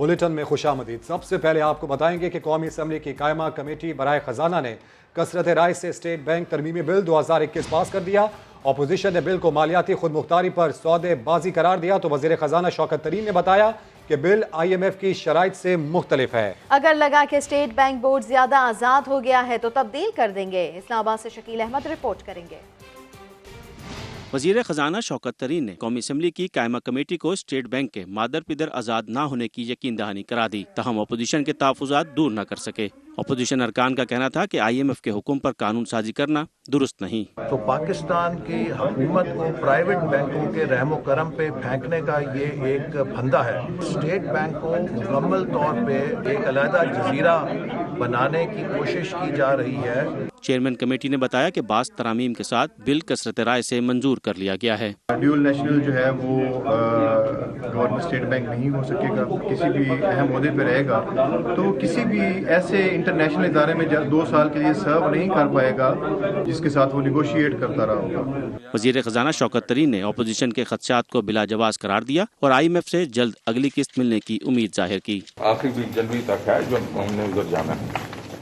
Bulletin में खुशामदीद। सबसे पहले आपको बताएंगे कि कौमी असम्बली की कायमा कमेटी बराए खजाना ने कसरत राय से स्टेट बैंक तरमीमी बिल 2021 पास कर दिया। अपोजिशन ने बिल को मालियाती खुद मुख्तारी पर सौदेबाजी करार दिया तो वजीर खजाना शौकत तरीन ने बताया कि बिल IMF की शराइत से मुख्तलिफ है। अगर लगा कि स्टेट बैंक बोर्ड ज्यादा आजाद हो गया है तो तब्दील कर देंगे। इस्लामाबाद से शकील अहमद रिपोर्ट करेंगे। वजीर खजाना शौकत तरीन ने कौमी असम्बली की कायमा कमेटी को स्टेट बैंक के मादर पिदर आजाद ना होने की यकीन दहानी करा दी, तहम अपोजिशन के तहफ़्फ़ुज़ात दूर न कर सके। अपोजिशन अरकान का कहना था कि IMF के हुक्म पर कानून साजी करना दुरुस्त नहीं। तो पाकिस्तान की हुकूमत को प्राइवेट बैंकों के रहमो करम पे फेंकने का ये एक फंदा है। स्टेट बैंक को मुकम्मल तौर पे एक अलहदा जजीरा बनाने की कोशिश की जा रही है। चेयरमैन कमेटी ने बताया कि बास तरामीम के साथ बिल कसरत राय से मंजूर कर लिया गया है। ड्यूल नेशनल जो है वो गवर्नमेंट स्टेट बैंक नहीं हो सकेगा, किसी भी अहम ओहदे पे रहेगा तो किसी भी ऐसे इंटरनेशनल इदारे में 2 साल के लिए सर्व नहीं कर पाएगा जिसके साथ वो निगोशिएट करता रहा होगा। वजीर खजाना शौकत तरीन ने अपोजिशन के खदशात को बिला जवाज करार दिया और IMF से जल्द अगली किस्त मिलने की उम्मीद जाहिर की। आखिरी जनवरी तक है जो हमने उधर जाना है,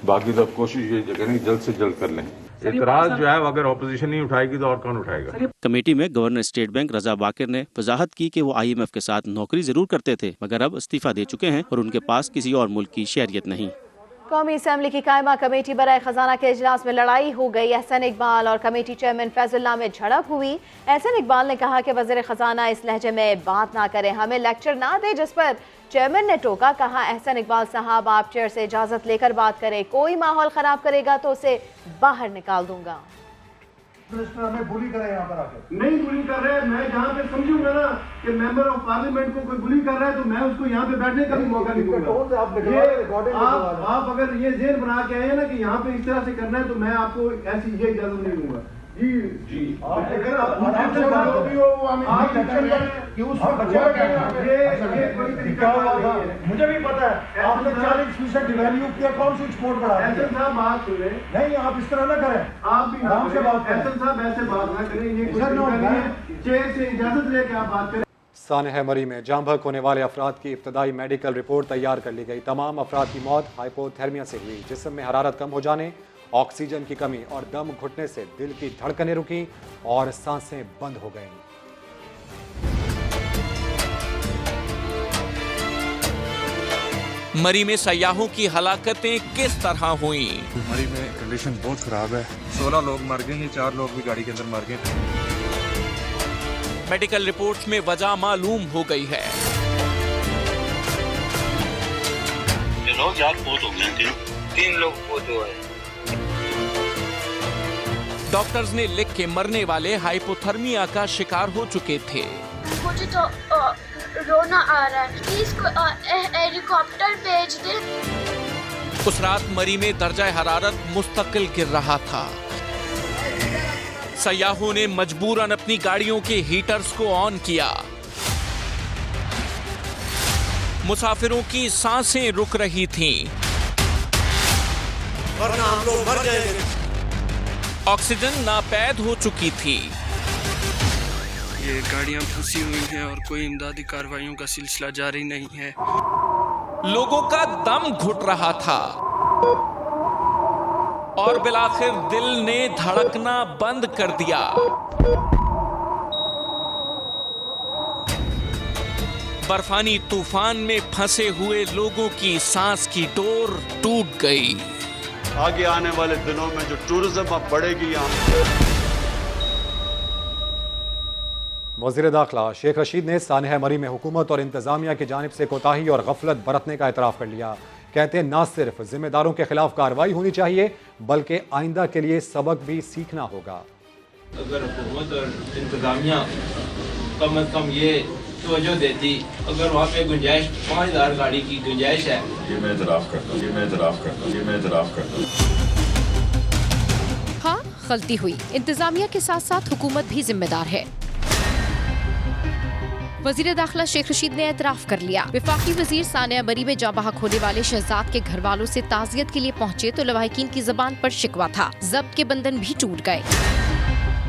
बाकी तो कोशिश ये करेंगे जल्द से जल्द कर लें। इतराज जो है अगर अपोजिशन नहीं उठाएगी तो और कौन उठाएगा। कमेटी में गवर्नर स्टेट बैंक रजा बाकिर ने वजाहत की कि वो IMF के साथ नौकरी जरूर करते थे मगर अब इस्तीफा दे चुके हैं और उनके पास किसी और मुल्क की शहरियत नहीं। कौमी असम्बली की कायमा कमेटी बराए खजाना के इजलास में लड़ाई हो गई। एहसन इकबाल और कमेटी चेयरमैन फैजुल्लाह में झड़प हुई। एहसन इकबाल ने कहा कि वज़ीर खजाना इस लहजे में बात ना करें, हमें लेक्चर ना दे, जिस पर चेयरमैन ने टोका। कहा एहसन इकबाल साहब आप चेयर से इजाजत लेकर बात करें, कोई माहौल खराब करेगा तो उसे बाहर निकाल दूंगा। हमें बुली करे यहाँ पर आके नहीं बुली कर रहे। मैं जहाँ पे समझूंगा ना कि मेंबर ऑफ पार्लियामेंट को कोई बुली कर रहा है तो मैं उसको यहाँ पे बैठने का भी मौका नहीं दूंगा। आप अगर ये ज़हन बना के आए ना कि यहाँ पे इस तरह से करना है तो मैं आपको ऐसी ये इजाजत नहीं दूंगा। जी जी अगर आप मुझे भी पता है आपने 40% डिवैल्यू किया, कौन सी एक्सपोर्ट बढ़ा एहसन साहब बात सुने नहीं, आप इस तरह ना करें, आप भी आराम से बात करें। एहसन साहब ऐसे बात ना करें, ये कोई चेयर से इजाजत लेके आप बात करें। सानह मरी में जाम बहक होने वाले अफराद की इब्तदाई मेडिकल रिपोर्ट तैयार कर ली गई। तमाम अफराद की मौत हाइपोथर्मिया से हुई। जिस्म में हरारत कम हो जाने, ऑक्सीजन की कमी और दम घुटने से दिल की धड़कनें रुकी और सांसें बंद हो गईं। मरी में सयाहों की हलाकतें किस तरह हुई? मरी में कंडीशन बहुत खराब है। 16 लोग मर गए हैं, 4 लोग भी गाड़ी के अंदर मर गए। मेडिकल रिपोर्ट्स में वजह मालूम हो गई है। लोग यार बहुत हो गए, 3 लोग बहुत हुए। डॉक्टर्स ने लिख के मरने वाले हाइपोथर्मिया का शिकार हो चुके थे। मुझे तो रोना आ रहा है, प्लीज हेलीकॉप्टर भेज दे। उस रात मरी में दर्जा हरारत मुस्तकिल गिर रहा था। सयाहों ने मजबूरन अपनी गाड़ियों के हीटर्स को ऑन किया। मुसाफिरों की सांसें रुक रही थीं। वरना हम लोग मर जाएंगे। ऑक्सीजन नापैद हो चुकी थी। ये गाड़ियां फंसी हुई हैं और कोई इमदादी कार्रवाइयों का सिलसिला जारी नहीं है। लोगों का दम घुट रहा था और बिलाखिर दिल ने धड़कना बंद कर दिया। बर्फानी तूफान में फंसे हुए लोगों की सांस की डोर टूट गई। आगे आने वाले दिनों में जो टूरिज्म अब बढ़ेगी यहाँ। वज़ीर दाखिला शेख रशीद ने सानह मरी में हुकूमत और इंतजामिया की जानिब से कोताही और गफलत बरतने का एतराफ़ कर लिया। कहते हैं ना सिर्फ जिम्मेदारों के खिलाफ कार्रवाई होनी चाहिए बल्कि आइंदा के लिए सबक भी सीखना होगा। अगर हुकूमत और इंतजामिया कम अज कम ये तवज्जो देती, अगर वहाँ पे गुंजाइश 5000 गाड़ी की गुंजाइश है, ये मैं इतराफ़ करता हूँ, ये मैं इतराफ़ करता हूँ, ये मैं इतराफ़ करता हूँ। हाँ, गलती हुई। इंतजामिया के साथ साथ हुकूमत भी जिम्मेदार है। वजीर दाखिला शेख रशीद ने एतराफ़ कर लिया। वफाकी वजीर सानिया मरी में जाँ बहक होने वाले शहजाद के घर वालों से ताज़ियत के लिए पहुंचे तो लवाहिकीन की ज़बान पर शिकवा था। ज़ब्त के बंधन भी टूट गए।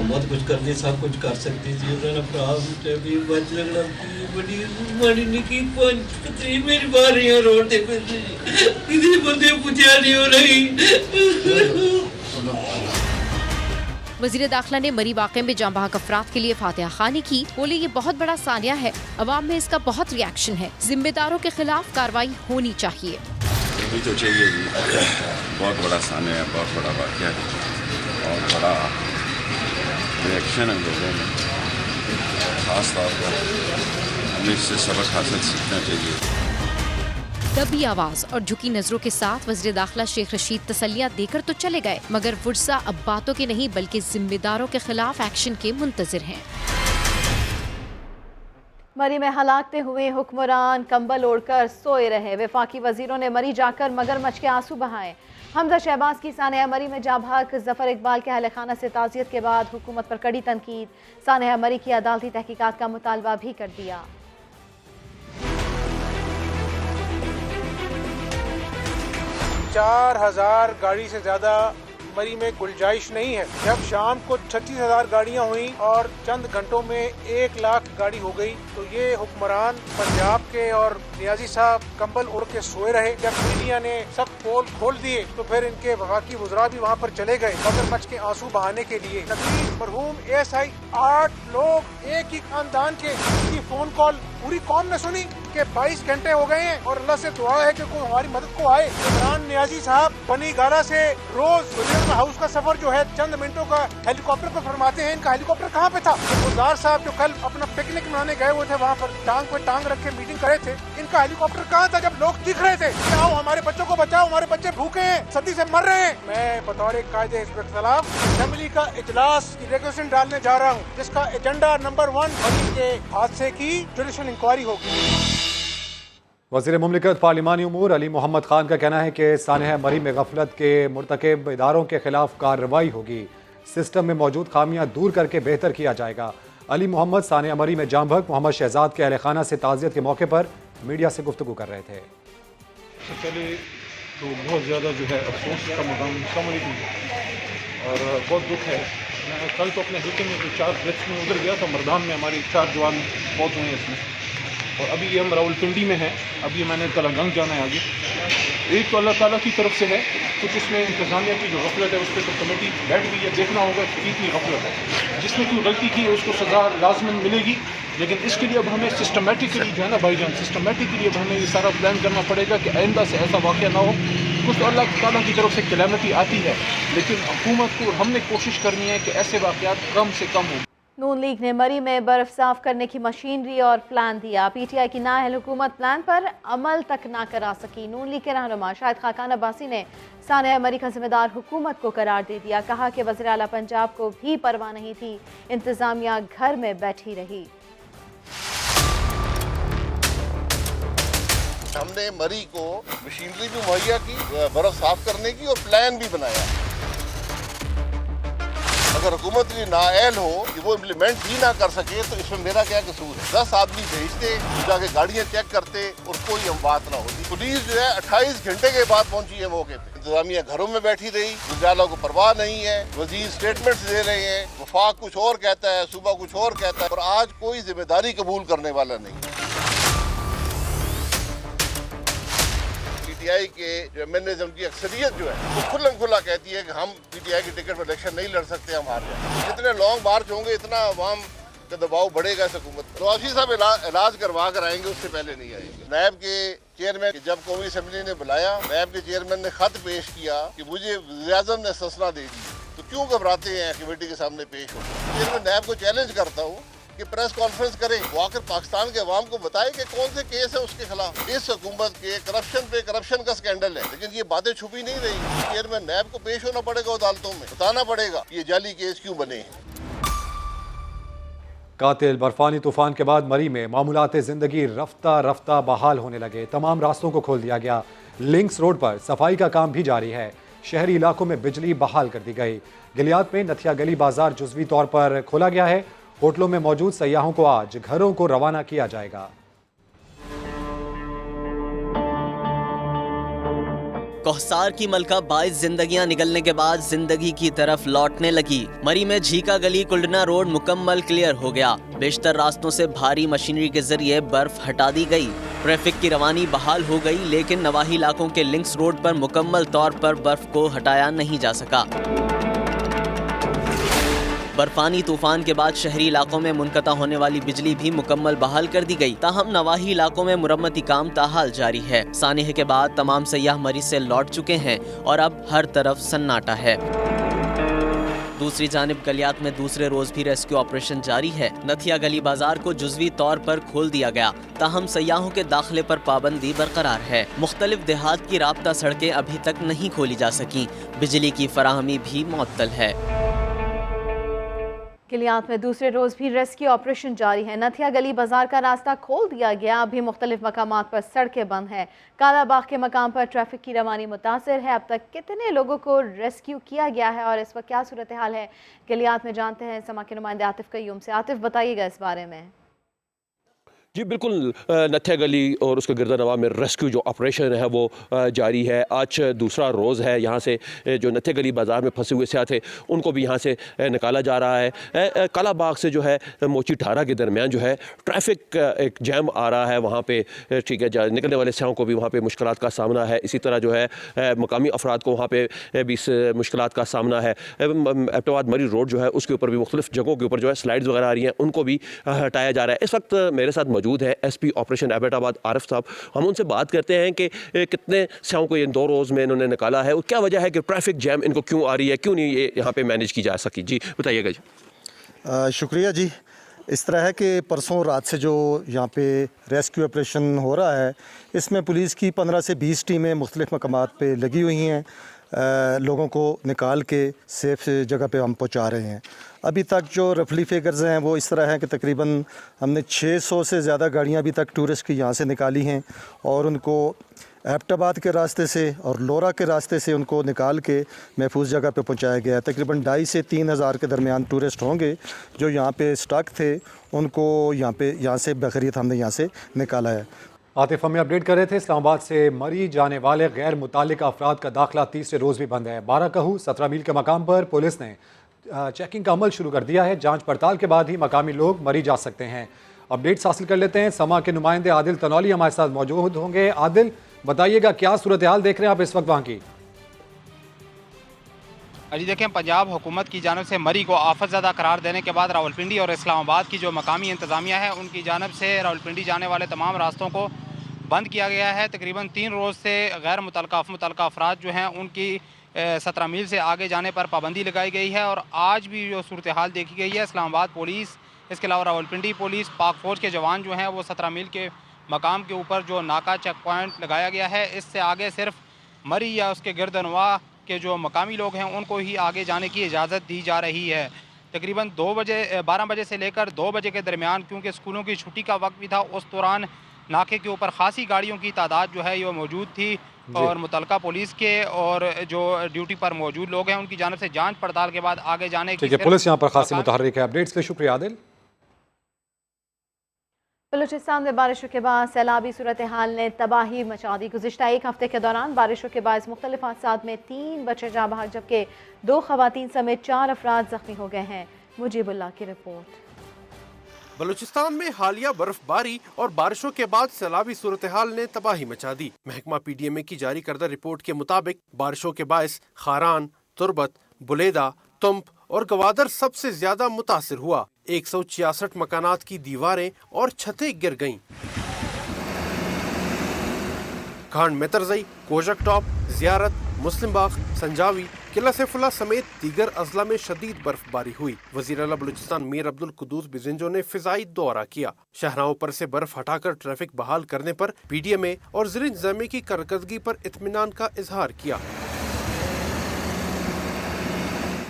बहुत कुछ करती सब कुछ कर सकती थी उन्होंने भरा भी बच लगना बड़ी माड़ी निकी पंच मेरी बारियां रोड पे किसी बंदे पूछा नहीं हो रही। वज़ीर दाखिला ने मरी वाक़े में जाँ बहक अफराद के लिए फातिहा खानी की। बोले ये बहुत बड़ा सानिया है, अवाम में इसका बहुत रिएक्शन है, जिम्मेदारों के खिलाफ कार्रवाई होनी चाहिए। अभी तो चाहिए जी, बहुत बड़ा सानिया है, बहुत बड़ा वाक़या है, बहुत बड़ा रिएक्शन है लोगों में, खास तौर पर हमें इससे सबक हासिल सीखना चाहिए। दबी आवाज और झुकी नजरों के साथ वज़ीर दाखिला शेख रशीद तसल्लियां देकर तो चले गए, मगर वुर्सा अब बातों के नहीं बल्कि जिम्मेदारों के खिलाफ एक्शन के मुंतजिर हैं। मरी में हलाकते हुए हुक्मरान कंबल ओढ़कर सोए रहे। वफाकी वजीरों ने मरी जाकर मगरमच्छ के आंसू बहाए। हमजा शहबाज की सानिया मरी में जाभाक जफर इकबाल के अहल खाना से ताज़ियत के बाद हुकूमत पर कड़ी तनकीद। सानिया मरी की अदालती तहकीकात का मुतालबा भी कर दिया। 4000 गाड़ी से ज्यादा मरी में गुंजाइश नहीं है। जब शाम को 36,000 गाड़ियां हुई और चंद घंटों में 1 लाख गाड़ी हो गई, तो ये हुक्मरान पंजाब के और नियाजी साहब कंबल उड़ के सोए रहे। जब मीडिया ने सब पोल खोल दिए तो फिर इनके वफाकी वज़रा भी वहाँ पर चले गए मगरमच्छ के आंसू बहाने के लिए। नकीब मरहूम ASI 8 लोग एक ही खानदान के, की फोन कॉल पूरी कौम ने सुनी कि 22 घंटे हो गए हैं और अल्लाह से दुआ है कि कोई हमारी मदद को आए। इमरान नियाजी साहब बनी गाला से रोज वजीर हाउस का सफर जो है चंद मिनटों का हेलीकॉप्टर पर फरमाते हैं। इनका हेलीकॉप्टर कहाँ पे था? गुलजार साहब जो कल अपना पिकनिक मनाने गए हुए थे, वहाँ पर टांग पे टांग रख के मीटिंग करे थे, इनका हेलीकॉप्टर कहाँ था जब लोग दिख रहे थे कि आओ हमारे बच्चों को बचाओ, हमारे बच्चे भूखे हैं, सर्दी से मर रहे हैं। मैं बतौर कायदे हिज़्ब इख्तिलाफ असेंबली का इजलास की रेजोल्यूशन डालने जा रहा हूँ, जिसका एजेंडा नंबर 1 मरी के हादसे की जुडिशल इंक्वायरी होगी। वज़ीर मुमलिकत पार्लिमानी उमूर अली मोहम्मद खान का कहना है कि सानिया मरी में गफलत के मुर्तकिब इदारों के खिलाफ कार्रवाई होगी। सिस्टम में मौजूद खामियां दूर करके बेहतर किया जाएगा। अली मोहम्मद सानिया मरी में जाँ बहक मोहम्मद शहजाद के अहल खाना से ताज़ियत के मौके पर मीडिया से गुफ्तगू कर रहे थे। पहले तो बहुत ज़्यादा जो है अफसोस का मुकाम समझ और बहुत दुख है। मैं कल तो अपने हल्के में जो 4 डेथ्स में उधर गया था, मरदान में हमारी 4 जवान मौत हुए हैं इसमें, और अभी ये हम रावलपिंडी में हैं। अभी मैंने तलागंग जाना है आगे। एक तो अल्लाह ताला की तरफ से है, कुछ इसमें इंतज़ामिया की जो गफलत है उस पर तो कमेटी बैठ गई है, देखना होगा कि कितनी गफलत है। जिसने कोई गलती की है उसको सज़ा लाजमन मिलेगी, लेकिन इसके लिए अब हमें सिस्टमेटिकली जो है ना भाईजान, सिस्टमेटिकली अब हमें ये सारा प्लान करना पड़ेगा कि आइंदा से ऐसा वाक़या ना हो। कुछ तो अल्लाह ताला की तरफ से कैलेमिटी आती है, लेकिन हुकूमत को हमने कोशिश करनी है कि ऐसे वाक़यात कम से कम हो। नून लीग ने मरी में बर्फ साफ करने की मशीनरी और प्लान दिया। PTI की नाअहल हुकूमत प्लान पर अमल तक ना करा सकी। नून लीग के रहनुमा शाहिद खाकान अब्बासी ने सानिया मरी का जिम्मेदार हुकूमत को करार दे दिया। कहा कि वज़ीर आला पंजाब को भी परवाह नहीं थी, इंतजामिया घर में बैठी रही। हमने मरी को मशीनरी भी मुहैया की, बर्फ साफ करने की, और प्लान भी बनाया। अगर हुकूमत की नाअहल हो कि वो इम्प्लीमेंट ही ना कर सके तो इसमें मेरा क्या कसूर है? 10 आदमी भेजते, जाके गाड़ियां चेक करते और कोई हम बात ना होती। पुलिस जो है 28 घंटे के बाद पहुंची है मौके पे। इंतजामिया घरों में बैठी रही, गुजारा को परवाह नहीं है। वजीर स्टेटमेंट्स दे रहे हैं, वफाक कुछ और कहता है, सूबा कुछ और कहता है, और आज कोई जिम्मेदारी कबूल करने वाला नहीं। PTI के जो MNAs उनकी अक्सरियत जो है वो खुल्लम खुला कहती है कि हम PTI की टिकट पर इलेक्शन नहीं लड़ सकते, हम हार जाए। जितने लॉन्ग मार्च होंगे इतना अवाम का दबाव बढ़ेगा इस हुकूमत पर। रवाशी साहब इलाज करवा कर आएंगे, उससे पहले नहीं आएंगे। नैब के चेयरमैन जब कौमी असेंबली ने बुलाया, नैब के चेयरमैन ने खत पेश किया कि मुझे वज़ीर-ए-आज़म ने ससना दे दी, तो क्यों घबराते हैं कमेटी के सामने पेश हो। चेयरमैन नैब को चैलेंज करता हूँ कि प्रेस कॉन्फ्रेंस करें, वो आकर पाकिस्तान के अवाम को बताए कि कौन से केस है उसके खिलाफ। इस हुकूमत के करप्शन पे करप्शन का स्कैंडल है, लेकिन ये बातें छुपी नहीं रही। चेयरमैन नैब को पेश होना पड़ेगा अदालतों में, बताना पड़ेगा ये जाली केस क्यों बने हैं। कातिल बर्फानी तूफान के बाद मरी में मामूलात ज़िंदगी रफ्ता रफ्ता बहाल होने लगे। तमाम रास्तों को खोल दिया गया। लिंक्स रोड पर सफाई का काम भी जारी है। शहरी इलाकों में बिजली बहाल कर दी गई। गिलियात में नथिया गली बाजार जुज़वी तौर पर खोला गया है। होटलों में मौजूद सयाहों को आज घरों को रवाना किया जाएगा। कोहसार की मलका 22 जिंदगियां निगलने के बाद जिंदगी की तरफ लौटने लगी। मरी में झीका गली कुल्डना रोड मुकम्मल क्लियर हो गया। बेशतर रास्तों से भारी मशीनरी के जरिए बर्फ हटा दी गई। ट्रैफिक की रवानी बहाल हो गई, लेकिन नवाही इलाकों के लिंक्स रोड पर मुकम्मल तौर पर बर्फ को हटाया नहीं जा सका। बर्फानी तूफान के बाद शहरी इलाकों में मुनक़ता होने वाली बिजली भी मुकम्मल बहाल कर दी गई। ताहम नवाही इलाकों में मुरम्मती काम ताहाल जारी है। सानिह के बाद तमाम सयाह मरी से लौट चुके हैं और अब हर तरफ सन्नाटा है। दूसरी जानिब गलियात में दूसरे रोज भी रेस्क्यू ऑपरेशन जारी है। नथिया गली बाजार को जुज़वी तौर पर खोल दिया गया, ताहम सयाहों के दाखिले पर पाबंदी बरकरार है। मुख्तलिफ देहात की राब्ता सड़कें अभी तक नहीं खोली जा सकी। बिजली की फराहमी भी मुअत्तल है। गलियात में दूसरे रोज भी रेस्क्यू ऑपरेशन जारी है। नथिया गली बाजार का रास्ता खोल दिया गया, अभी मुख्तलिफ मकामात पर सड़कें बंद हैं। कालाबाग के मकाम पर ट्रैफिक की रवानी मुतासर है। अब तक कितने लोगों को रेस्क्यू किया गया है और इस वक्त क्या सूरत हाल है गलियात में, जानते हैं समा के नुमाइंदे आतिफ कयूम से। आतिफ, बताइएगा इस बारे में। जी बिल्कुल, नथिया गली और उसके गिरदानवा में रेस्क्यू जो ऑपरेशन है वो जारी है। आज दूसरा रोज़ है। यहाँ से जो नथिया गली बाज़ार में फंसे हुए सियाह थे उनको भी यहाँ से निकाला जा रहा है। कालाबाग से जो है मोची ठारा के दरमियान जो है ट्रैफिक एक जैम आ रहा है वहाँ पे, ठीक है। निकलने वाले सियाहों को भी वहाँ पे मुश्किलात का सामना है। इसी तरह जो है मकामी अफराद को वहाँ पे भी मुश्किलात का सामना है। एबटाबाद मरी रोड जो है उसके ऊपर भी मुख्तलिफ जगहों के ऊपर जो है स्लाइड्स वगैरह आ रही हैं, उनको भी हटाया जा रहा है। इस वक्त मेरे साथ मौजूद है एसपी ऑपरेशन एबटाबाद आरिफ साहब। हम उनसे बात करते हैं कि कितने सियाहों को इन 2 रोज़ में इन्होंने निकाला है और क्या वजह है कि ट्रैफिक जैम इनको क्यों आ रही है, क्यों नहीं ये यहाँ पे मैनेज की जा सकी। जी बताइएगा जी। शुक्रिया जी। इस तरह है कि परसों रात से जो यहाँ पे रेस्क्यू ऑपरेशन हो रहा है, इसमें पुलिस की 15 से 20 टीमें मुख्तलिफ मकामात पे लगी हुई हैं। लोगों को निकाल के सेफ जगह पे हम पहुँचा रहे हैं। अभी तक जो रफली फिगर्स हैं वो इस तरह हैं कि तकरीबन हमने 600 से ज़्यादा गाड़ियाँ अभी तक टूरिस्ट की यहाँ से निकाली हैं और उनको एबटाबाद के रास्ते से और लोरा के रास्ते से उनको निकाल के महफूज जगह पे पहुँचाया गया है। तकरीबन 2,500 से 3,000 के दरमियान टूरिस्ट होंगे जो यहाँ पे स्टक थे, उनको यहाँ से बखैरियत हमने यहाँ से निकाला है। आतिफ हमें अपडेट कर रहे थे। इस्लामाबाद से मरी जाने वाले गैर मुतालिक अफराद का दाखिला तीसरे रोज़ भी बंद है। 12 कहू 17 मील के मकाम पर पुलिस ने चेकिंग का अमल शुरू कर दिया है। जांच पड़ताल के बाद ही मकामी लोग मरी जा सकते हैं। अपडेट्स हासिल कर लेते हैं। समा के नुमाइंदे आदिल तनौली हमारे साथ मौजूद होंगे। आदिल, बताइएगा क्या सूरत हाल देख रहे हैं आप इस वक्त वहाँ की? जी देखें, पंजाब हुकूमत की जानब से मरी को आफत ज़दा करार देने के बाद रावलपिंडी और इस्लामाबाद की जो मकामी इंतज़ामिया है उनकी जानब से रावलपिंडी जाने वाले तमाम रास्तों को बंद किया गया है। तकरीबन 3 रोज़ से गैर मुतल्लका अफराद जो हैं उनकी 17 मील से आगे जाने पर पाबंदी लगाई गई है। और आज भी जो सूरत हाल देखी गई है, इस्लामाबाद पुलिस, इसके अलावा रावलपिंडी पुलिस, पाक फ़ौज के जवान जो हैं वो 17 मील के मकाम के ऊपर जो नाका चेक पॉइंट लगाया गया है, इससे आगे सिर्फ मरी या उसके गिरदनवा के जो मकामी लोग हैं उनको ही आगे जाने की इजाज़त दी जा रही है। तकरीबन 12 बजे से लेकर 2 बजे के दरमियान, क्योंकि स्कूलों की छुट्टी का वक्त भी था, उस दौरान नाके के ऊपर खासी गाड़ियों की तादाद जो है ये मौजूद थी और मुतल्लका पुलिस के और जो ड्यूटी पर मौजूद लोग हैं उनकी जानब से जांच पड़ताल के बाद आगे जाने की पुलिस यहाँ पर खासी मुतहर्रिक है। अपडेट्स के शुक्रिया आदिल। बलूचिस्तान में बारिशों के बाद सैलाबी सूरत हाल ने तबाही मचा दी। गुज़िश्ता एक हफ्ते के दौरान बारिशों के बायस मुख्तलिफ हादसात में 3 बच्चे जाँ बहक जबकि 2 खवातीन समेत 4 अफराद जख्मी हो गए हैं। मुजीबुल्लाह की रिपोर्ट। बलूचिस्तान में हालिया बर्फबारी और बारिशों के बाद सैलाबी सूरत हाल ने तबाही मचा दी। महकमा PDMA की जारी करदा रिपोर्ट के मुताबिक बारिशों के बायस खारान, तुरबत, बुलेदा, तुम्प और गवादर सबसे ज्यादा मुतासिर हुआ। 166 मकानात की दीवारें और छतें गिर गईं। खान मेतरजई, कोजक टॉप, जियारत, मुस्लिम बाग, संजावी, किला सैफुल्लाह समेत दीगर अजला में शदीद बर्फबारी हुई। वज़ीर आला बलूचिस्तान मीर अब्दुल कुद्दूस बिजिंजो ने फिजाई दौरा किया। शहराओं पर से बर्फ हटाकर ट्रैफिक बहाल करने पर PDMA और ज़िला इंतज़ामिया की कारकर्दगी पर इत्मीनान का इजहार किया।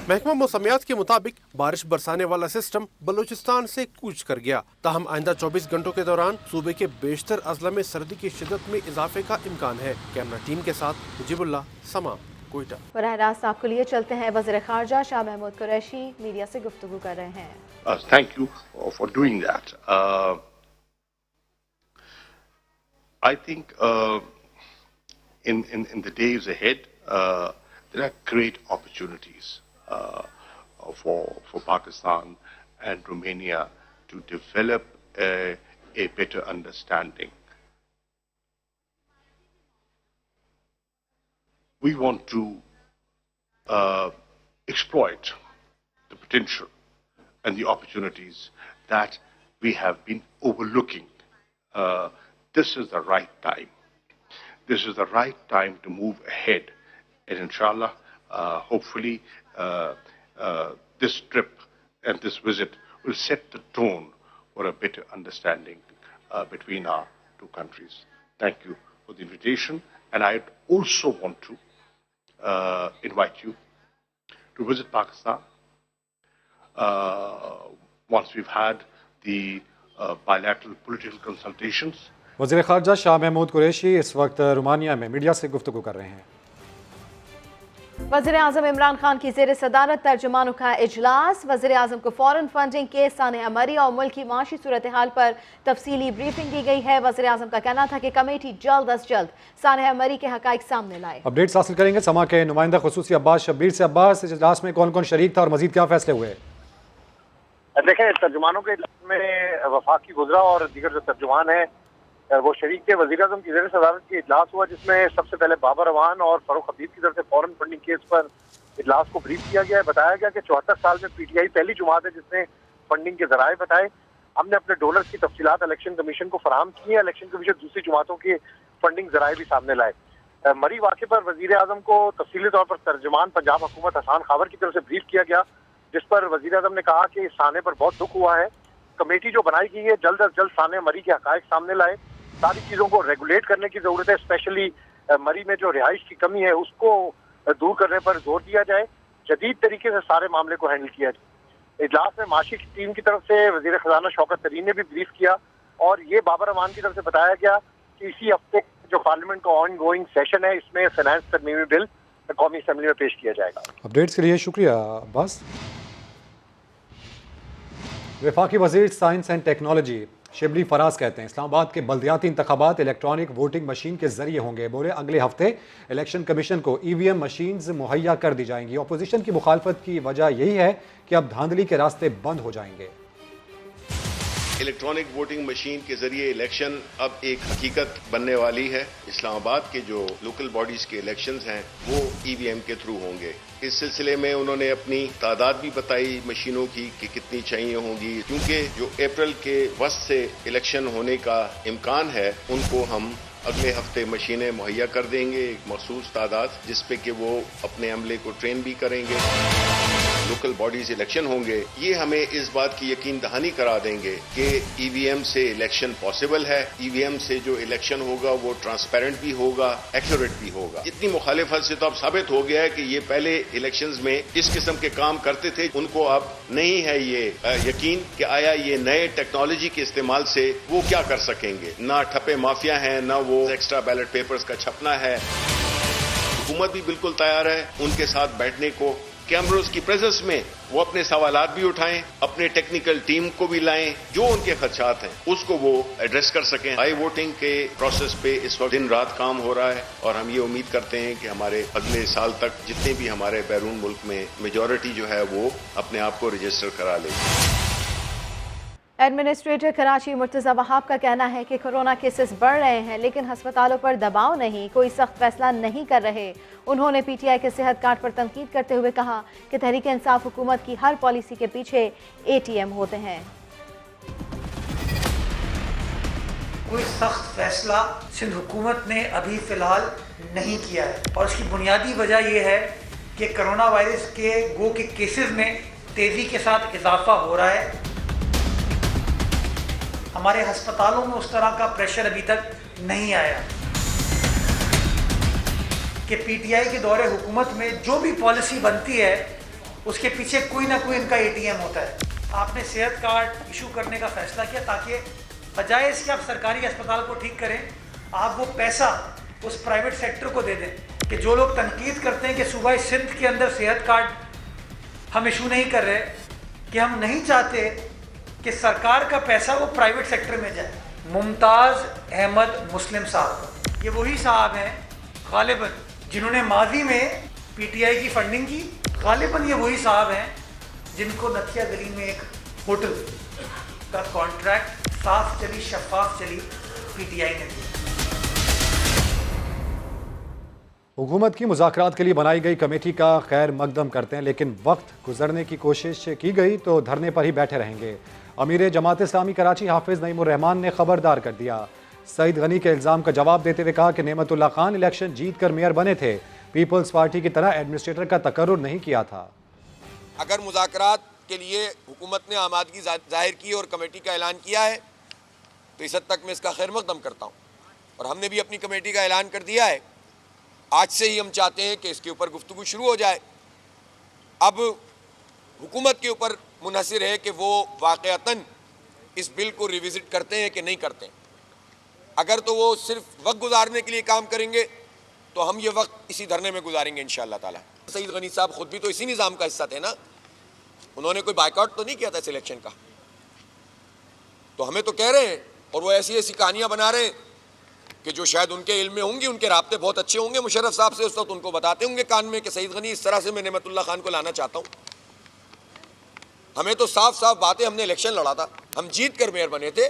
महकमा मौसमियात के मुताबिक बारिश बरसाने वाला सिस्टम बलूचिस्तान से कूच कर गया। ताहम आइंदा 24 घंटों के दौरान सूबे के बेशतर अजला में सर्दी की शिद्दत में इजाफे का इम्कान है। कैमरा टीम के साथ मुजीबुल्लाह, समा, कोयटा। बराह रास्त आपको लिए चलते हैं। वज़ीर ख़ारजा शाह महमूद कुरैशी मीडिया से गुफ्तगू कर रहे हैं। Thank you for doing that. I think in the days ahead, there are great opportunities for Pakistan and Romania to develop a better understanding. We want to exploit the potential and the opportunities that we have been overlooking. This is the right time. This is the right time to move ahead. And inshallah, hopefully, this trip and this visit will set the tone for a better understanding between our two countries. Thank you for the invitation. And I also want to invite you to visit Pakistan once we've had the bilateral political consultations. वज़ीर ख़ारजा शाह महमूद कुरैशी इस वक्त Romania में media से गुफ्तगू कर रहे हैं। वज़ीर आज़म इमरान खान की ज़ेर सदारत तर्जुमानों का इजलास। वज़ीर आज़म को फ़ौरन फंडिंग के सानिया मरी और मुल्क की माशी सूरत हाल पर तफसीली ब्रीफिंग दी गई है। वज़ीर आज़म का कहना था कि कमेटी जल्द अज जल्द सानिया मरी के हक़ाइक़ सामने लाए। अपडेट्स हासिल करेंगे समा के नुमाइंदा खुसूसी अब्बास शब्बीर से। अब्बास, इस इजलास में कौन कौन शरीक था और मज़ीद क्या फैसले हुए? देखें, तर्जुमानों के इजलास में वफाकी वज़रा और दीगर जो तर्जुमान हैं वो शरीक थे। वज़ीर आज़म की ज़ेर सदारत की इजलास हुआ जिसमें सबसे पहले बाबर अवान और फरूख हबीब की तरफ से फौरन फंडिंग केस पर इजलास को ब्रीफ किया गया है। बताया गया कि 74 साल में पीटीआई पहली जुमात है जिसने फंडिंग के ज़राए बताए। हमने अपने डोनर्स की तफसीलात इलेक्शन कमीशन को फराहम की है। इलेक्शन कमीशन दूसरी जुमातों के फंडिंग ज़राए भी सामने लाए। मरी वाक़े पर वज़ीर आज़म को तफसीली तौर पर तर्जुमान पंजाब हुकूमत हसान खावर की तरफ से ब्रीफ किया गया, जिस पर वज़ीर आज़म ने कहा कि इस साने पर बहुत दुख हुआ है। कमेटी जो बनाई गई है जल्द अज जल्द साने मरी के हक़ाइक़ सामने लाए। सारी चीज़ों को रेगुलेट करने की ज़रूरत है, स्पेशली मरी में जो रिहाइश की कमी है उसको दूर करने पर जोर दिया जाए। जदीद तरीके से सारे मामले को हैंडल किया जाए। इजलास में माशी की टीम की तरफ से वज़ीर ख़ज़ाना शौकत तरीन ने भी ब्रीफ किया और ये बाबर अमान की तरफ से बताया गया कि इसी हफ्ते जो पार्लियामेंट का ऑन गोइंग सेशन है इसमें फाइनेंस तरमीमी बिल कौमी असम्बली में पेश किया जाएगा। अपडेट्स के लिए शुक्रिया अब्बास। वफाकी वज़ीर science and technology Shibli Faraz कहते हैं इस्लामाबाद के बल्दियाती इंतखाबात इलेक्ट्रॉनिक वोटिंग मशीन के जरिए होंगे। बोले अगले हफ्ते इलेक्शन कमीशन को ईवीएम मशीन्स मुहैया कर दी जाएंगी। अपोजिशन की मुखालफत की वजह यही है कि अब धांधली के रास्ते बंद हो जाएंगे। इलेक्ट्रॉनिक वोटिंग मशीन के जरिए इलेक्शन अब एक हकीकत बनने वाली है। इस्लामाबाद के जो लोकल बॉडीज के इलेक्शंस हैं वो ईवीएम के थ्रू होंगे। इस सिलसिले में उन्होंने अपनी तादाद भी बताई मशीनों की कि कितनी चाहिए होंगी, क्योंकि जो अप्रैल के वस्त से इलेक्शन होने का इम्कान है उनको हम अगले हफ्ते मशीनें मुहैया कर देंगे, एक मखसूस तादाद जिस पे कि वो अपने अमले को ट्रेन भी करेंगे। लोकल बॉडीज इलेक्शन होंगे, ये हमें इस बात की यकीन दहानी करा देंगे कि ईवीएम से इलेक्शन पॉसिबल है। ईवीएम से जो इलेक्शन होगा वो ट्रांसपेरेंट भी होगा, एक्यूरेट भी होगा। इतनी मुखालिफत से तो अब साबित हो गया है कि ये पहले इलेक्शंस में इस किस्म के काम करते थे, उनको अब नहीं है ये यकीन कि आया ये नए टेक्नोलॉजी के इस्तेमाल से वो क्या कर सकेंगे। ना ठप्पे माफिया हैं, ना वो एक्स्ट्रा बैलेट पेपर्स का छपना है। हुकूमत भी बिल्कुल तैयार है उनके साथ बैठने को, कैमरों की प्रेजेंस में वो अपने सवालात भी उठाएं, अपने टेक्निकल टीम को भी लाएं, जो उनके खदशात हैं उसको वो एड्रेस कर सकें। आई वोटिंग के प्रोसेस पे इस वक्त दिन रात काम हो रहा है और हम ये उम्मीद करते हैं कि हमारे अगले साल तक जितने भी हमारे बैरून मुल्क में मेजॉरिटी जो है वो अपने आप को रजिस्टर करा लेगी। एडमिनिस्ट्रेटर कराची मुर्तज़ा वहाब का कहना है कि कोरोना केसेस बढ़ रहे हैं लेकिन हस्पतालों पर दबाव नहीं, कोई सख्त फैसला नहीं कर रहे। उन्होंने पीटीआई के सेहत कार्ड पर तनकीद करते हुए कहा कि तहरीक इंसाफ हुकूमत की हर पॉलिसी के पीछे एटीएम होते हैं। कोई सख्त फैसला सिंध हुकूमत ने अभी फ़िलहाल नहीं किया है और उसकी बुनियादी वजह यह है कि कोरोना वायरस के गो के केसेस में तेज़ी के साथ इजाफा हो रहा है। हमारे अस्पतालों में उस तरह का प्रेशर अभी तक नहीं आया कि पीटीआई के दौरे हुकूमत में जो भी पॉलिसी बनती है उसके पीछे कोई ना कोई इनका एटीएम होता है। आपने सेहत कार्ड इशू करने का फैसला किया ताकि बजाय इसके आप सरकारी अस्पताल को ठीक करें, आप वो पैसा उस प्राइवेट सेक्टर को दे दें। कि जो लोग तनकीद करते हैं कि सूबा सिंध के अंदर सेहत कार्ड हम इशू नहीं कर रहे, कि हम नहीं चाहते कि सरकार का पैसा वो प्राइवेट सेक्टर में जाए। मुमताज़ अहमद मुस्लिम साहब, ये वही साहब हैं गालिबन जिन्होंने माजी में पीटीआई की फंडिंग की, गालिबन ये वही साहब हैं जिनको नथिया गली में एक होटल का कॉन्ट्रैक्ट साफ चली शफाफ चली पीटीआई ने दिया। हुकूमत की मुज़ाकरात के लिए बनाई गई कमेटी का खैर मकदम करते हैं, लेकिन वक्त गुजरने की कोशिश की गई तो धरने पर ही बैठे रहेंगे। अमीर जमात इस्लामी कराची हाफिज नईमुर रहमान ने खबरदार कर दिया। सईद गनी के इल्ज़ाम का जवाब देते हुए कहा कि नेमतुल्ला खान इलेक्शन जीत कर मेयर बने थे, पीपल्स पार्टी की तरह एडमिनिस्ट्रेटर का तकर्रुर नहीं किया था। अगर मुज़ाकरात के लिए हुकूमत ने आमादगी जाहिर की और कमेटी का ऐलान किया है तो इस हद तक मैं इसका खैर मकदम करता हूँ, और हमने भी अपनी कमेटी का ऐलान कर दिया है। आज से ही हम चाहते हैं कि इसके ऊपर गुफ्तगू शुरू हो जाए। अब हुकूमत के ऊपर मुनहसिर है कि वो वाक़अतन इस बिल को रिविज़िट करते हैं कि नहीं करते हैं। अगर तो वो सिर्फ वक्त गुजारने के लिए काम करेंगे तो हम ये वक्त इसी धरने में गुजारेंगे इंशाअल्लाह ताला। सईद गनी साहब खुद भी तो इसी निज़ाम का हिस्सा थे ना, उन्होंने कोई बाइकआउट तो नहीं किया था इस इलेक्शन का। तो हमें तो कह रहे हैं, और वो ऐसी ऐसी कहानियाँ बना रहे हैं कि जो शायद उनके इल्म में होंगी, उनके राब्ते बहुत अच्छे होंगे मुशर्रफ साहब से, उस वक्त उनको बताते होंगे कान में कि सईद गनी इस तरह से मैं नेमतुल्ला खान को लाना चाहता हूँ। हमें तो साफ साफ बातें, हमने इलेक्शन लड़ा था, हम जीत कर मेयर बने थे,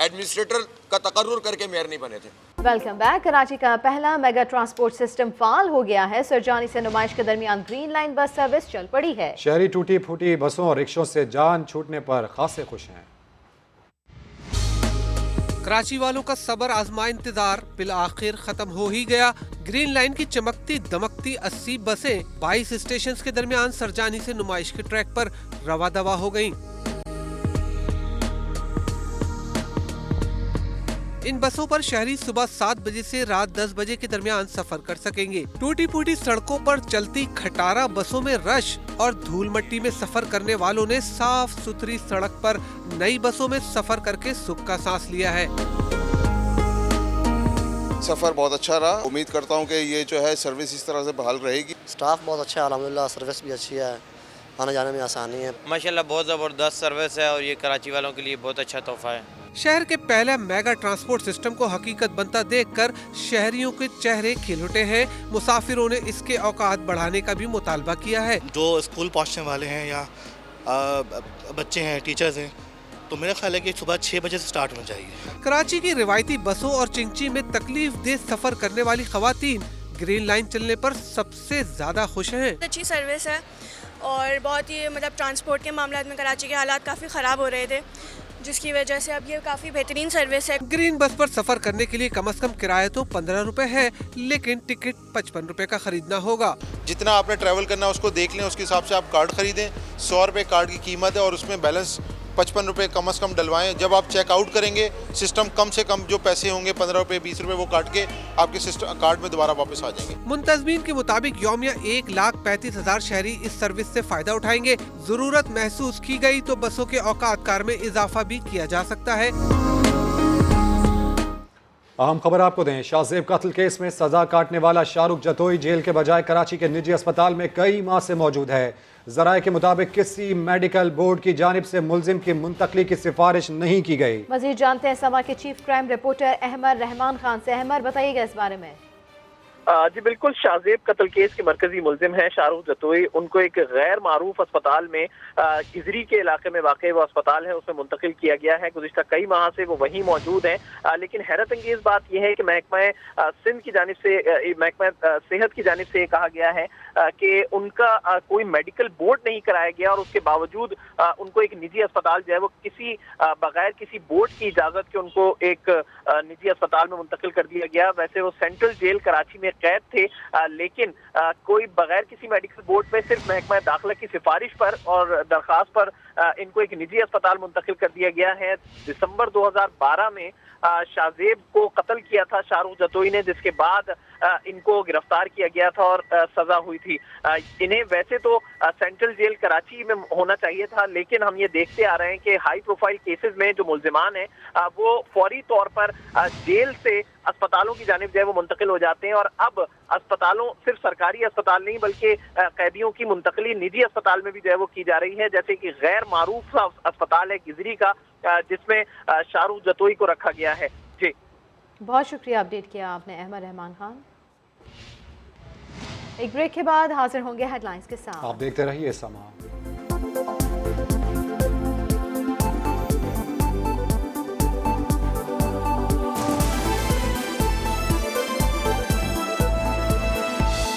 एडमिनिस्ट्रेटर का तकर्रुर करके मेयर नहीं बने थे। Welcome back. कराची का पहला मेगा ट्रांसपोर्ट सिस्टम फाल हो गया है। सरजानी से नुमाइश के दरमियान ग्रीन लाइन बस सर्विस चल पड़ी है। शहरी टूटी फूटी बसों और रिक्शों से जान छूटने पर खासे खुश हैं। कराची वालों का सबर आजमा इंतजार बिल आखिर खत्म हो ही गया। ग्रीन लाइन की चमकती दमकती 80 बसें 22 स्टेशन के दरमियान सरजानी से नुमाइश के ट्रैक पर रवा दवा हो गईं। इन बसों पर शहरी सुबह 7 बजे से रात 10 बजे के दरमियान सफर कर सकेंगे। टूटी फूटी सड़कों पर चलती खटारा बसों में रश और धूल मट्टी में सफर करने वालों ने साफ सुथरी सड़क पर नई बसों में सफर करके सुख का सांस लिया है। सफर बहुत अच्छा रहा। उम्मीद करता हूँ कि ये जो है सर्विस इस तरह से बहाल रहेगी। स्टाफ बहुत अच्छा है, अल्हम्दुलिल्लाह, सर्विस भी अच्छी है, आने जाने में आसानी है। माशाल्लाह बहुत ज़बरदस्त सर्विस है और ये कराची वालों के लिए बहुत अच्छा तोहफा है। शहर के पहले मेगा ट्रांसपोर्ट सिस्टम को हकीकत बनता देखकर शहरियों के चेहरे खिल उठे हैं। मुसाफिरों ने इसके औकात बढ़ाने का भी मुतालबा किया है। जो स्कूल पहुंचने वाले हैं या बच्चे हैं, टीचर्स हैं, तो मेरा ख्याल है कि सुबह 6 बजे से स्टार्ट होना चाहिए। कराची की रिवायती बसों और चिंची में तकलीफ दे सफर करने वाली खवातीन ग्रीन लाइन चलने पर सबसे ज्यादा खुश हैं। अच्छी सर्विस है और बहुत ही ट्रांसपोर्ट के मामले में कराची के हालात काफ़ी ख़राब हो रहे थे, जिसकी वजह से अब ये काफ़ी बेहतरीन सर्विस है। ग्रीन बस पर सफर करने के लिए कम से कम किराया तो 15 रुपए है, लेकिन टिकट 55 रुपए का खरीदना होगा। जितना आपने ट्रैवल करना है उसको देख लें, उसके हिसाब से आप कार्ड खरीदें। 100 रुपये कार्ड की कीमत है और उसमें बैलेंस 55 रुपये कम से कम डलवाएं। जब आप चेकआउट करेंगे सिस्टम कम से कम जो पैसे होंगे 15 रुपये 20 रुपये वो काट के आपके सिस्टम कार्ड में दोबारा वापस आ जाएंगे। मुंतजमीन के मुताबिक यौमिया 1,35,000 शहरी इस सर्विस से फायदा उठाएंगे। जरूरत महसूस की गई तो बसों के औकात कार में इजाफा भी किया जा सकता है। अहम खबर आपको दें, शाहजेब कत्ल केस में सजा काटने वाला शाहरुख जतोई जेल के बजाय कराची के निजी अस्पताल में कई माह से मौजूद है। जराये के मुताबिक किसी मेडिकल बोर्ड की जानिब से मुलजिम की मुंतकली की सिफारिश नहीं की गई। मजीद जानते हैं समा के chief crime reporter Ahmad Rehman Khan से। अहमद, बताइएगा इस बारे में। जी बिल्कुल, शाहजेब कत्ल केस के मरकजी मुलजिम है शाहरुख जतोई। उनको एक गैर मारूफ अस्पताल में इजरी के इलाके में वाक़ वो अस्पताल है उसमें मुंतकिल किया गया है। गुज़िश्ता कई माह से वो वहीं मौजूद हैं, लेकिन हैरत अंगेज बात यह है कि महकमा सिंध की जानिब से, महकमा सेहत की जानिब से ये कहा गया है कि उनका कोई मेडिकल बोर्ड नहीं कराया गया और उसके बावजूद उनको एक निजी अस्पताल जो है वो किसी बगैर किसी बोर्ड की इजाज़त के उनको एक निजी अस्पताल में मुंतकिल कर दिया गया। वैसे वो सेंट्रल जेल कराची में कैद थे, लेकिन कोई बगैर किसी मेडिकल बोर्ड में सिर्फ महकमा दाखिला की सिफारिश पर और दरखास्त पर इनको एक निजी अस्पताल मुंतकिल कर दिया गया है। दिसंबर 2012 में शाहजेब को कत्ल किया था शाहरुख जतोई ने, जिसके बाद इनको गिरफ्तार किया गया था और सजा हुई थी। इन्हें वैसे तो सेंट्रल जेल कराची में होना चाहिए था, लेकिन हम ये देखते आ रहे हैं कि हाई प्रोफाइल केसेस में जो मुल्जिमान हैं वो फौरी तौर पर जेल से अस्पतालों की जानिब जो है वो मुंतकिल हो जाते हैं। और अब अस्पतालों, सिर्फ सरकारी अस्पताल नहीं बल्कि कैदियों की मुंतकली निजी अस्पताल में भी जो है वो की जा रही है, जैसे कि गैर मारूफ अस्पताल है गिजरी का, जिसमें शाहरुख जतोई को रखा गया है। जी बहुत शुक्रिया, अपडेट किया आपने अहमद रहमान खान। एक ब्रेक के बाद हाजिर होंगे हेडलाइंस के साथ। आप देखते रहिए समा।